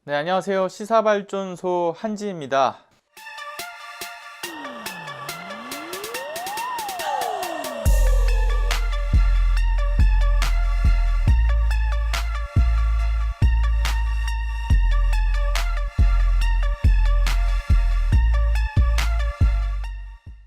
네, 안녕하세요. 시사발전소 한지입니다.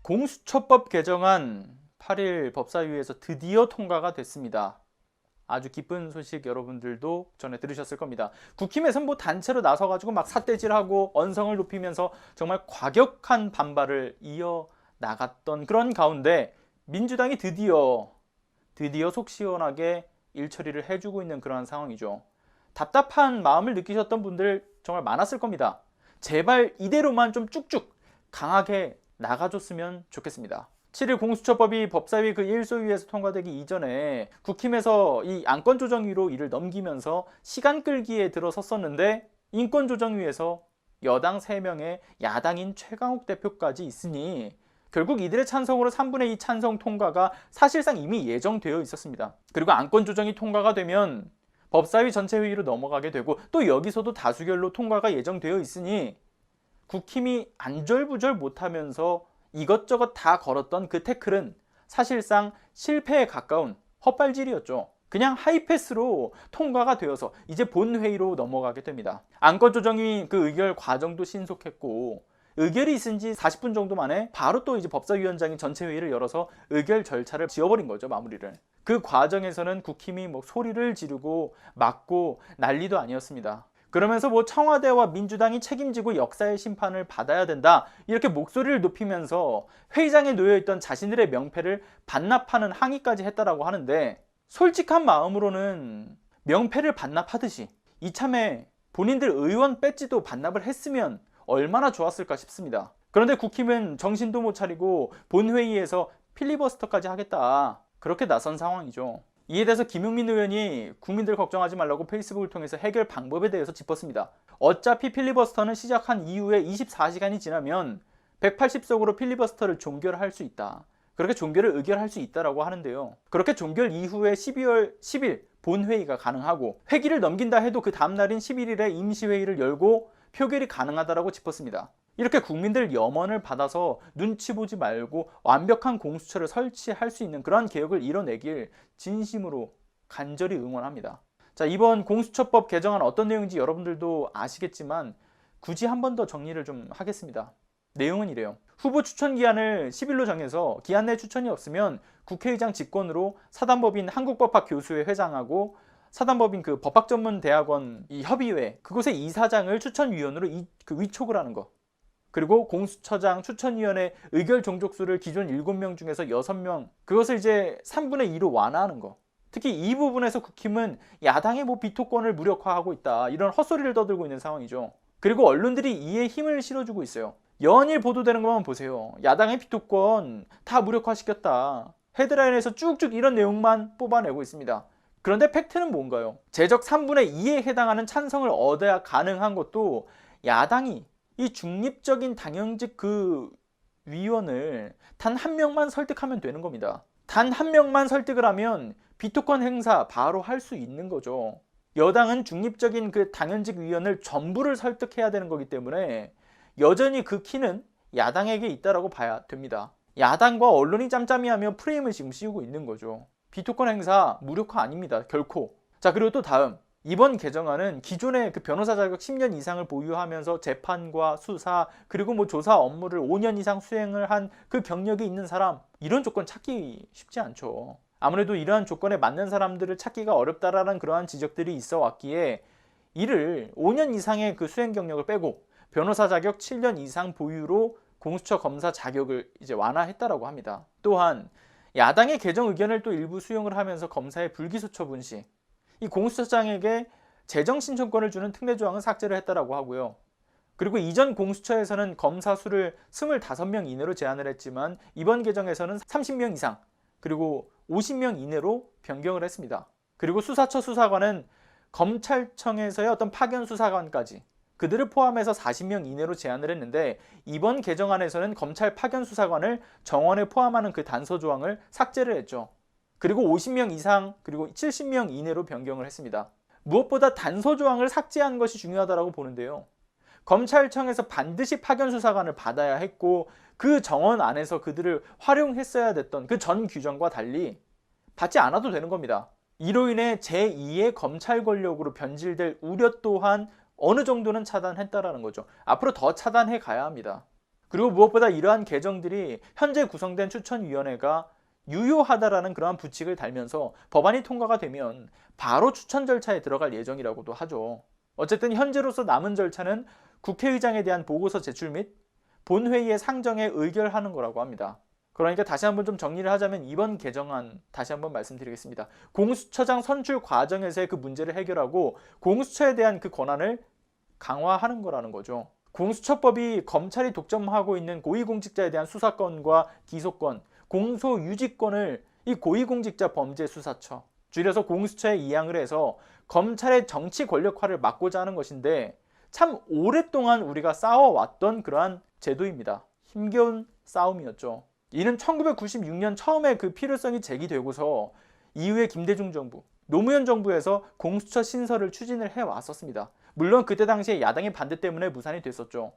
공수처법 개정안 8일 법사위에서 드디어 통과가 됐습니다. 아주 기쁜 소식 여러분들도 전에 들으셨을 겁니다. 국힘에선 뭐 단체로 나서가지고 막 삿대질하고 언성을 높이면서 정말 과격한 반발을 이어나갔던 그런 가운데 민주당이 드디어 속 시원하게 일처리를 해주고 있는 그러한 상황이죠. 답답한 마음을 느끼셨던 분들 정말 많았을 겁니다. 제발 이대로만 좀 쭉쭉 강하게 나가줬으면 좋겠습니다. 7일 공수처법이 법사위 그 일소위에서 통과되기 이전에 국힘에서 이 안건조정위로 이를 넘기면서 시간 끌기에 들어섰었는데 인권조정위에서 여당 3명의 야당인 최강욱 대표까지 있으니 결국 이들의 찬성으로 3분의 2 찬성 통과가 사실상 이미 예정되어 있었습니다. 그리고 안건조정이 통과가 되면 법사위 전체 회의로 넘어가게 되고 또 여기서도 다수결로 통과가 예정되어 있으니 국힘이 안절부절 못하면서 이것저것 다 걸었던 그 태클은 사실상 실패에 가까운 헛발질이었죠. 그냥 하이패스로 통과가 되어서 이제 본회의로 넘어가게 됩니다. 안건조정이 그 의결 과정도 신속했고 의결이 있은 지 40분 정도 만에 바로 또 이제 법사위원장이 전체 회의를 열어서 의결 절차를 지어버린 거죠, 마무리를. 그 과정에서는 국힘이 뭐 소리를 지르고 막고 난리도 아니었습니다. 그러면서 뭐 청와대와 민주당이 책임지고 역사의 심판을 받아야 된다 이렇게 목소리를 높이면서 회의장에 놓여있던 자신들의 명패를 반납하는 항의까지 했다라고 하는데 솔직한 마음으로는 명패를 반납하듯이 이참에 본인들 의원 배지도 반납을 했으면 얼마나 좋았을까 싶습니다. 그런데 국힘은 정신도 못 차리고 본회의에서 필리버스터까지 하겠다 그렇게 나선 상황이죠. 이에 대해서 김용민 의원이 국민들 걱정하지 말라고 페이스북을 통해서 해결 방법에 대해서 짚었습니다. 어차피 필리버스터는 시작한 이후에 24시간이 지나면 180석으로 필리버스터를 종결할 수 있다. 그렇게 종결을 의결할 수 있다라고 하는데요. 그렇게 종결 이후에 12월 10일 본회의가 가능하고 회기를 넘긴다 해도 그 다음날인 11일에 임시회의를 열고 표결이 가능하다라고 짚었습니다. 이렇게 국민들 염원을 받아서 눈치 보지 말고 완벽한 공수처를 설치할 수 있는 그런 개혁을 이뤄내길 진심으로 간절히 응원합니다. 자, 이번 공수처법 개정안 어떤 내용인지 여러분들도 아시겠지만 굳이 한 번 더 정리를 좀 하겠습니다. 내용은 이래요. 후보 추천 기한을 10일로 정해서 기한 내 추천이 없으면 국회의장 직권으로 사단법인 한국법학 교수회 회장하고 사단법인 그 법학전문대학원 이 협의회 그곳의 이사장을 추천위원으로 위촉을 하는 거. 그리고 공수처장 추천위원회 의결 종족수를 기존 7명 중에서 6명 그것을 이제 3분의 2로 완화하는 거. 특히 이 부분에서 국힘은 야당의 뭐 비토권을 무력화하고 있다 이런 헛소리를 떠들고 있는 상황이죠. 그리고 언론들이 이에 힘을 실어주고 있어요. 연일 보도되는 것만 보세요. 야당의 비토권 다 무력화시켰다. 헤드라인에서 쭉쭉 이런 내용만 뽑아내고 있습니다. 그런데 팩트는 뭔가요? 제적 3분의 2에 해당하는 찬성을 얻어야 가능한 것도 야당이 이 중립적인 당연직 그 위원을 단 한 명만 설득하면 되는 겁니다. 단 한 명만 설득을 하면 비토권 행사 바로 할 수 있는 거죠. 여당은 중립적인 그 당연직 위원을 전부를 설득해야 되는 거기 때문에 여전히 그 키는 야당에게 있다라고 봐야 됩니다. 야당과 언론이 짬짬이하며 프레임을 지금 씌우고 있는 거죠. 비토권 행사 무력화 아닙니다. 결코. 자, 그리고 또 다음. 이번 개정안은 기존의 그 변호사 자격 10년 이상을 보유하면서 재판과 수사 그리고 뭐 조사 업무를 5년 이상 수행을 한 그 경력이 있는 사람 이런 조건 찾기 쉽지 않죠. 아무래도 이러한 조건에 맞는 사람들을 찾기가 어렵다라는 그러한 지적들이 있어 왔기에 이를 5년 이상의 그 수행 경력을 빼고 변호사 자격 7년 이상 보유로 공수처 검사 자격을 이제 완화했다라고 합니다. 또한 야당의 개정 의견을 또 일부 수용을 하면서 검사의 불기소 처분 시 이 공수처장에게 재정 신청권을 주는 특례 조항은 삭제를 했다라고 하고요. 그리고 이전 공수처에서는 검사 수를 25명 이내로 제한을 했지만 이번 개정에서는 30명 이상 그리고 50명 이내로 변경을 했습니다. 그리고 수사처 수사관은 검찰청에서의 어떤 파견 수사관까지 그들을 포함해서 40명 이내로 제한을 했는데 이번 개정안에서는 검찰 파견 수사관을 정원에 포함하는 그 단서 조항을 삭제를 했죠. 그리고 50명 이상 그리고 70명 이내로 변경을 했습니다. 무엇보다 단서 조항을 삭제한 것이 중요하다고 보는데요. 검찰청에서 반드시 파견 수사관을 받아야 했고 그 정원 안에서 그들을 활용했어야 됐던 그 전 규정과 달리 받지 않아도 되는 겁니다. 이로 인해 제2의 검찰 권력으로 변질될 우려 또한 어느 정도는 차단했다라는 거죠. 앞으로 더 차단해 가야 합니다. 그리고 무엇보다 이러한 개정들이 현재 구성된 추천위원회가 유효하다라는 그러한 부칙을 달면서 법안이 통과가 되면 바로 추천 절차에 들어갈 예정이라고도 하죠. 어쨌든 현재로서 남은 절차는 국회의장에 대한 보고서 제출 및 본회의의 상정에 의결하는 거라고 합니다. 그러니까 다시 한번 좀 정리를 하자면 이번 개정안 다시 한번 말씀드리겠습니다. 공수처장 선출 과정에서의 그 문제를 해결하고 공수처에 대한 그 권한을 강화하는 거라는 거죠. 공수처법이 검찰이 독점하고 있는 고위공직자에 대한 수사권과 기소권, 공소유지권을 이 고위공직자범죄수사처, 줄여서 공수처에 이양을 해서 검찰의 정치 권력화를 막고자 하는 것인데 참 오랫동안 우리가 싸워왔던 그러한 제도입니다. 힘겨운 싸움이었죠. 이는 1996년 처음에 그 필요성이 제기되고서 이후에 김대중 정부, 노무현 정부에서 공수처 신설을 추진을 해왔었습니다. 물론 그때 당시에 야당의 반대 때문에 무산이 됐었죠.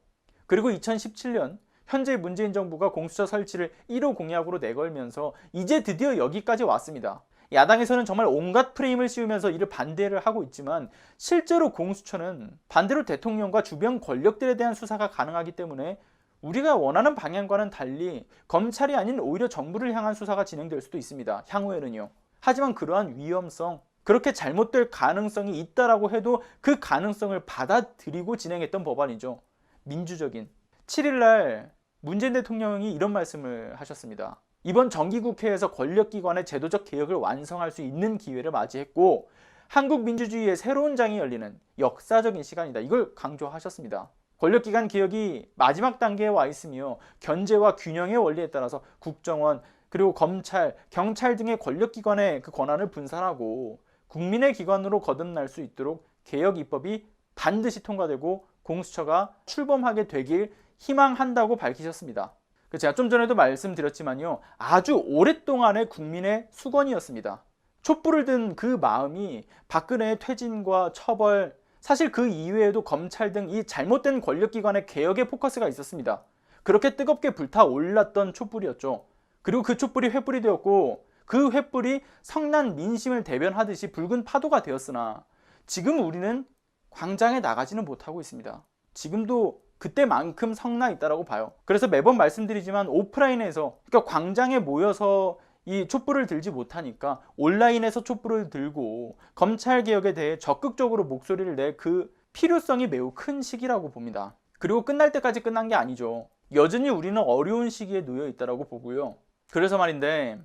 그리고 2017년 현재 문재인 정부가 공수처 설치를 1호 공약으로 내걸면서 이제 드디어 여기까지 왔습니다. 야당에서는 정말 온갖 프레임을 씌우면서 이를 반대를 하고 있지만 실제로 공수처는 반대로 대통령과 주변 권력들에 대한 수사가 가능하기 때문에 우리가 원하는 방향과는 달리 검찰이 아닌 오히려 정부를 향한 수사가 진행될 수도 있습니다. 향후에는요. 하지만 그러한 위험성, 그렇게 잘못될 가능성이 있다라고 해도 그 가능성을 받아들이고 진행했던 법안이죠. 민주적인. 7일날 문재인 대통령이 이런 말씀을 하셨습니다. 이번 정기국회에서 권력기관의 제도적 개혁을 완성할 수 있는 기회를 맞이했고 한국 민주주의의 새로운 장이 열리는 역사적인 시간이다. 이걸 강조하셨습니다. 권력기관 개혁이 마지막 단계에 와 있으며 견제와 균형의 원리에 따라서 국정원 그리고 검찰, 경찰 등의 권력기관의 그 권한을 분산하고 국민의 기관으로 거듭날 수 있도록 개혁 입법이 반드시 통과되고 공수처가 출범하게 되길 희망한다고 밝히셨습니다. 제가 좀 전에도 말씀드렸지만요. 아주 오랫동안의 국민의 수건이었습니다. 촛불을 든 그 마음이 박근혜의 퇴진과 처벌, 사실 그 이외에도 검찰 등 이 잘못된 권력기관의 개혁에 포커스가 있었습니다. 그렇게 뜨겁게 불타올랐던 촛불이었죠. 그리고 그 촛불이 횃불이 되었고 그 횃불이 성난 민심을 대변하듯이 붉은 파도가 되었으나 지금 우리는 광장에 나가지는 못하고 있습니다. 지금도 그때만큼 성나 있다라고 봐요. 그래서 매번 말씀드리지만 오프라인에서 그러니까 광장에 모여서 이 촛불을 들지 못하니까 온라인에서 촛불을 들고 검찰 개혁에 대해 적극적으로 목소리를 낼 그 필요성이 매우 큰 시기라고 봅니다. 그리고 끝날 때까지 끝난 게 아니죠. 여전히 우리는 어려운 시기에 놓여 있다라고 보고요. 그래서 말인데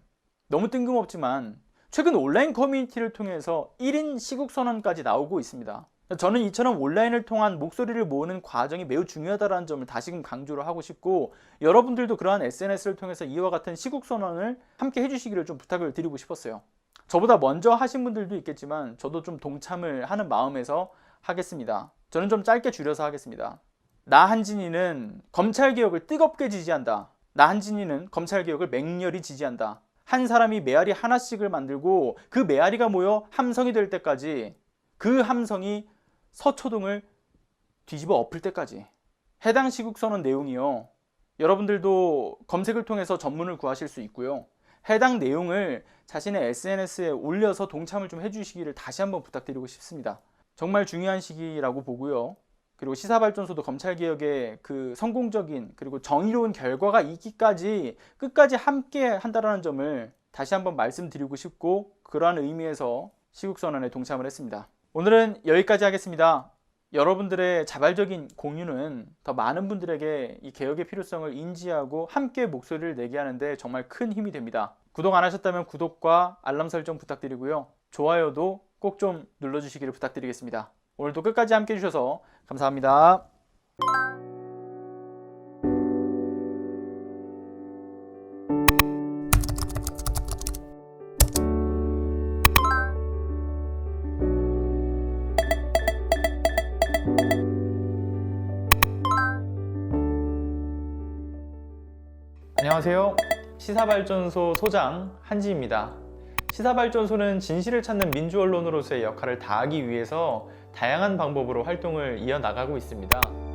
너무 뜬금없지만 최근 온라인 커뮤니티를 통해서 1인 시국선언까지 나오고 있습니다. 저는 이처럼 온라인을 통한 목소리를 모으는 과정이 매우 중요하다는 점을 다시금 강조를 하고 싶고 여러분들도 그러한 SNS를 통해서 이와 같은 시국선언을 함께 해주시기를 좀 부탁을 드리고 싶었어요. 저보다 먼저 하신 분들도 있겠지만 저도 좀 동참을 하는 마음에서 하겠습니다. 저는 좀 짧게 줄여서 하겠습니다. 나 한진이는 검찰개혁을 뜨겁게 지지한다. 나 한진이는 검찰개혁을 맹렬히 지지한다. 한 사람이 메아리 하나씩을 만들고 그 메아리가 모여 함성이 될 때까지 그 함성이 서초동을 뒤집어 엎을 때까지. 해당 시국선언 내용이요. 여러분들도 검색을 통해서 전문을 구하실 수 있고요. 해당 내용을 자신의 SNS에 올려서 동참을 좀 해주시기를 다시 한번 부탁드리고 싶습니다. 정말 중요한 시기라고 보고요. 그리고 시사발전소도 검찰개혁의 그 성공적인 그리고 정의로운 결과가 있기까지 끝까지 함께 한다는 점을 다시 한번 말씀드리고 싶고 그러한 의미에서 시국선언에 동참을 했습니다. 오늘은 여기까지 하겠습니다. 여러분들의 자발적인 공유는 더 많은 분들에게 이 개혁의 필요성을 인지하고 함께 목소리를 내게 하는데 정말 큰 힘이 됩니다. 구독 안 하셨다면 구독과 알람 설정 부탁드리고요. 좋아요도 꼭 좀 눌러주시기를 부탁드리겠습니다. 오늘도 끝까지 함께 해주셔서 감사합니다. 안녕하세요. 시사발전소 소장 한지입니다. 시사발전소는 진실을 찾는 민주 언론으로서의 역할을 다하기 위해서 다양한 방법으로 활동을 이어나가고 있습니다.